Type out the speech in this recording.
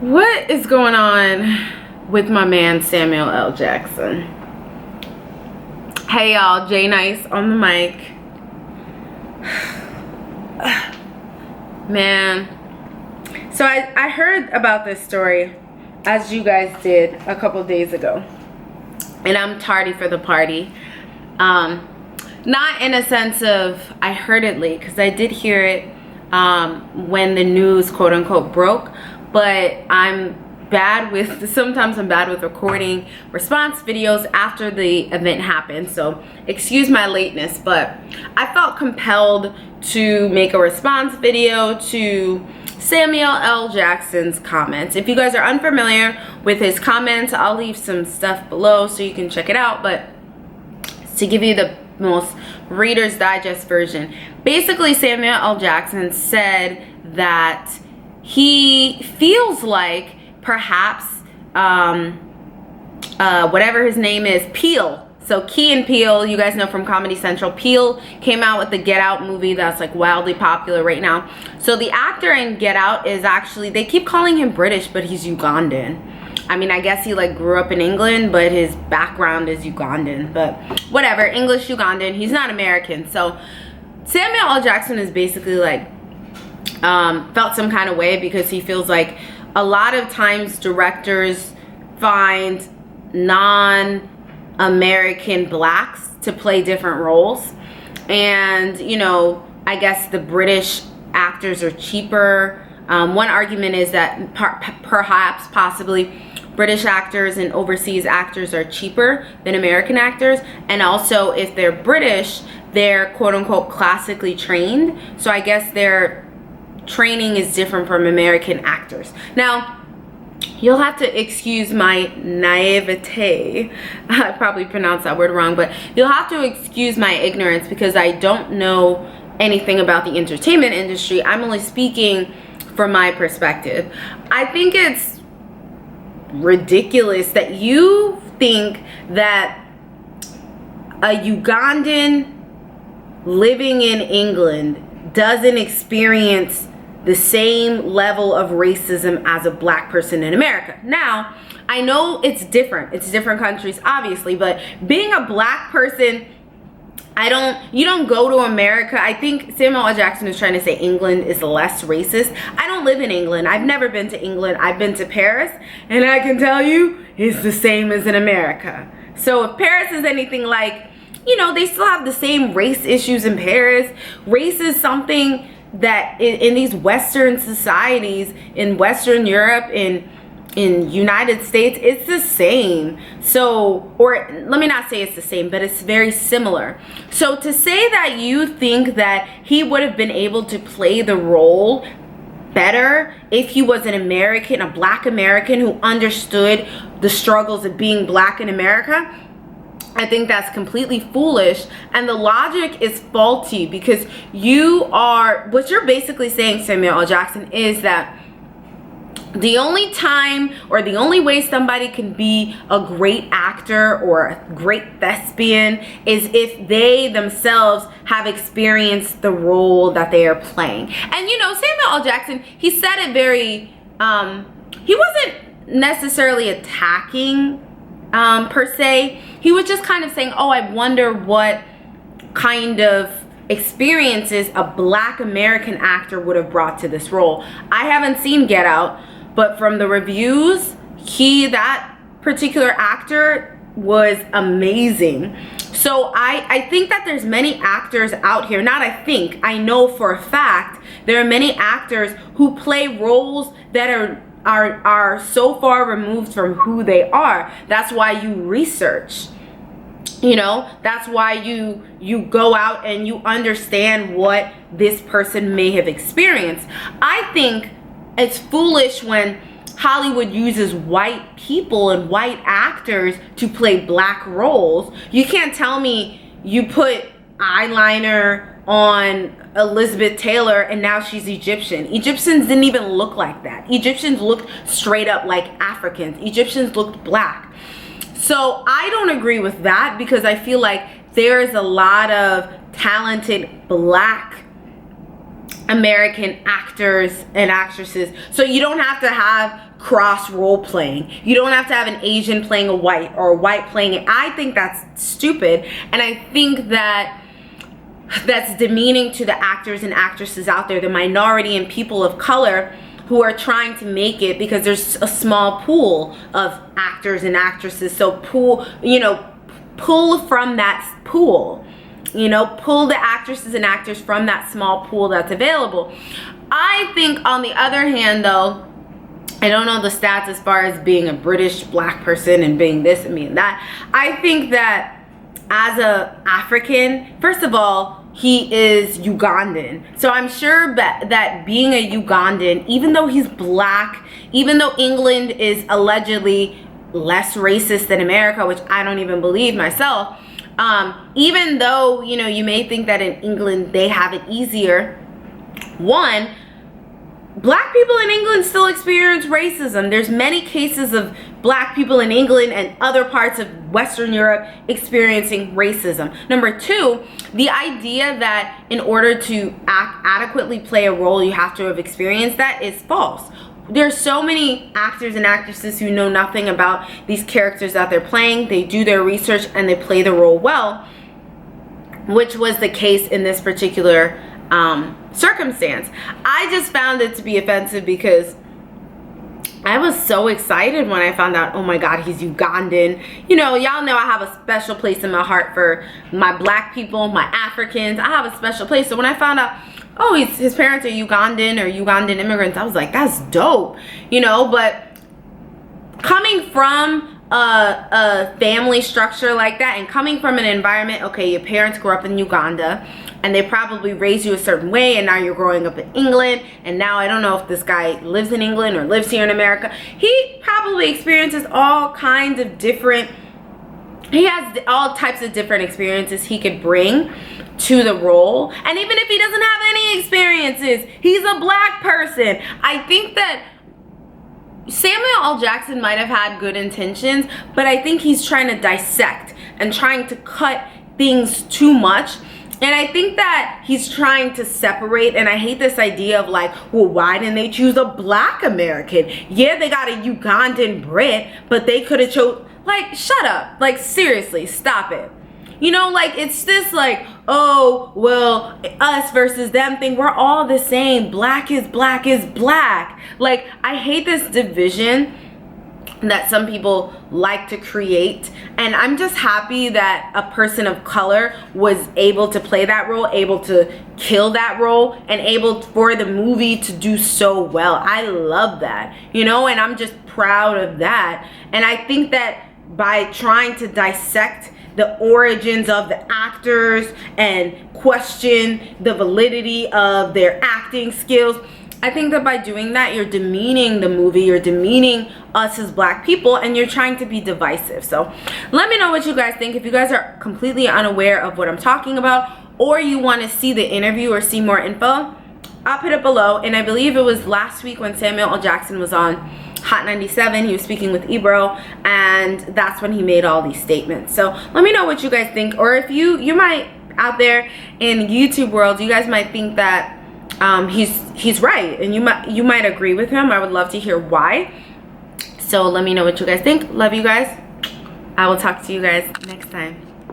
What is going on with my man Samuel L. Jackson? Hey y'all, Jay Nice on the mic. Man, so I heard about this story, as you guys did a couple days ago, and I'm tardy for the party. Not in a sense of I heard it late, because I did hear it when the news quote unquote broke, but sometimes I'm bad with recording response videos after the event happened, so excuse my lateness, but I felt compelled to make a response video to Samuel L. Jackson's comments. If you guys are unfamiliar with his comments, I'll leave some stuff below so you can check it out, but to give you the most Reader's Digest version, basically Samuel L. Jackson said that he feels like perhaps whatever his name is, Peele, so Key and Peele, you guys know from Comedy Central, Peele came out with the Get Out movie that's like wildly popular right now. So the actor in Get Out is actually, they keep calling him British, but he's Ugandan. I mean, I guess he like grew up in England, but his background is Ugandan, but whatever, English Ugandan, he's not American. So Samuel L. Jackson is basically like felt some kind of way because he feels like a lot of times directors find non-American blacks to play different roles, and you know, I guess the British actors are cheaper. One argument is that perhaps possibly British actors and overseas actors are cheaper than American actors, and also if they're British, they're quote unquote classically trained, so I guess their training is different from American actors. Now, you'll have to excuse my naivete. I probably pronounced that word wrong, but you'll have to excuse my ignorance because I don't know anything about the entertainment industry. I'm only speaking from my perspective. I think it's ridiculous that you think that a Ugandan living in England doesn't experience the same level of racism as a black person in America. Now, I know it's different. It's different countries, obviously, but being a black person, you don't go to America. I think Samuel L. Jackson is trying to say England is less racist. I don't live in England. I've never been to England. I've been to Paris, and I can tell you it's the same as in America. So if Paris is anything like, you know, they still have the same race issues in Paris. Race is something that in these Western societies, in Western Europe, in United States, it's the same. So, or let me not say it's the same, but it's very similar. So to say that you think that he would have been able to play the role better if he was an American, a black American who understood the struggles of being black in America, I think that's completely foolish, and the logic is faulty, because what you're basically saying, Samuel L. Jackson, is that the only time or the only way somebody can be a great actor or a great thespian is if they themselves have experienced the role that they are playing. And you know, Samuel L. Jackson, he said it very, he wasn't necessarily attacking per se. He was just kind of saying, oh, I wonder what kind of experiences a black American actor would have brought to this role. I haven't seen Get Out, but from the reviews, that particular actor was amazing. So I think that there's many actors out here, I know for a fact, there are many actors who play roles that are so far removed from who they are. That's why you research, you know, that's why you go out and you understand what this person may have experienced. I think it's foolish when Hollywood uses white people and white actors to play black roles. You can't tell me you put eyeliner on Elizabeth Taylor and now she's Egyptian. Egyptians didn't even look like that. Egyptians looked straight up like Africans. Egyptians looked black. So I don't agree with that, because I feel like there is a lot of talented black American actors and actresses. So you don't have to have cross role playing. You don't have to have an Asian playing a white or a white playing it. I think that's stupid, and I think that that's demeaning to the actors and actresses out there, the minority and people of color who are trying to make it, because there's a small pool of actors and actresses. So pull from that pool. Pull the actresses and actors from that small pool that's available. I think, on the other hand, though, I don't know the stats as far as being a British black person and being this and being that. I think that as a African, first of all, he is Ugandan. So I'm sure that being a Ugandan, even though he's black, even though England is allegedly less racist than America, which I don't even believe myself, even though, you may think that in England they have it easier, one, black people in England still experience racism. There's many cases of black people in England and other parts of Western Europe experiencing racism. Number two, the idea that in order to adequately play a role, you have to have experienced that is false. There's so many actors and actresses who know nothing about these characters that they're playing. They do their research and they play the role well, which was the case in this particular circumstance. I just found it to be offensive because I was so excited when I found out, oh my God, he's Ugandan. Y'all know I have a special place in my heart for my black people, my Africans. I have a special place. So when I found out, oh, his parents are Ugandan or Ugandan immigrants, I was like, that's dope. But coming from a family structure like that, and coming from an environment, okay, your parents grew up in Uganda and they probably raised you a certain way, and now you're growing up in England, and now I don't know if this guy lives in England or lives here in America. He probably experiences all kinds of different, he has all types of different experiences he could bring to the role. And even if he doesn't have any experiences, he's a black person. I think that Samuel L. Jackson might have had good intentions, but I think he's trying to dissect and trying to cut things too much. And I think that he's trying to separate, and I hate this idea of like, well, why didn't they choose a black American? Yeah, they got a Ugandan Brit, but they could have chose, like, shut up. Like, seriously, stop it. It's this like, oh, well, us versus them thing. We're all the same. Black is black is black. Like, I hate this division that some people like to create, and I'm just happy that a person of color was able to play that role, able to kill that role, and able for the movie to do so well. I love that, and I'm just proud of that. And I think that by trying to dissect the origins of the actors and question the validity of their acting skills, I think that by doing that, you're demeaning the movie, you're demeaning us as black people, and you're trying to be divisive. So let me know what you guys think. If you guys are completely unaware of what I'm talking about, or you want to see the interview or see more info, I'll put it below. And I believe it was last week when Samuel L. Jackson was on Hot 97, he was speaking with Ebro, and that's when he made all these statements. So let me know what you guys think, or if you might, out there in YouTube world, you guys might think that he's right, and you might agree with him. I would love to hear why. So let me know what you guys think. Love you guys. I will talk to you guys next time.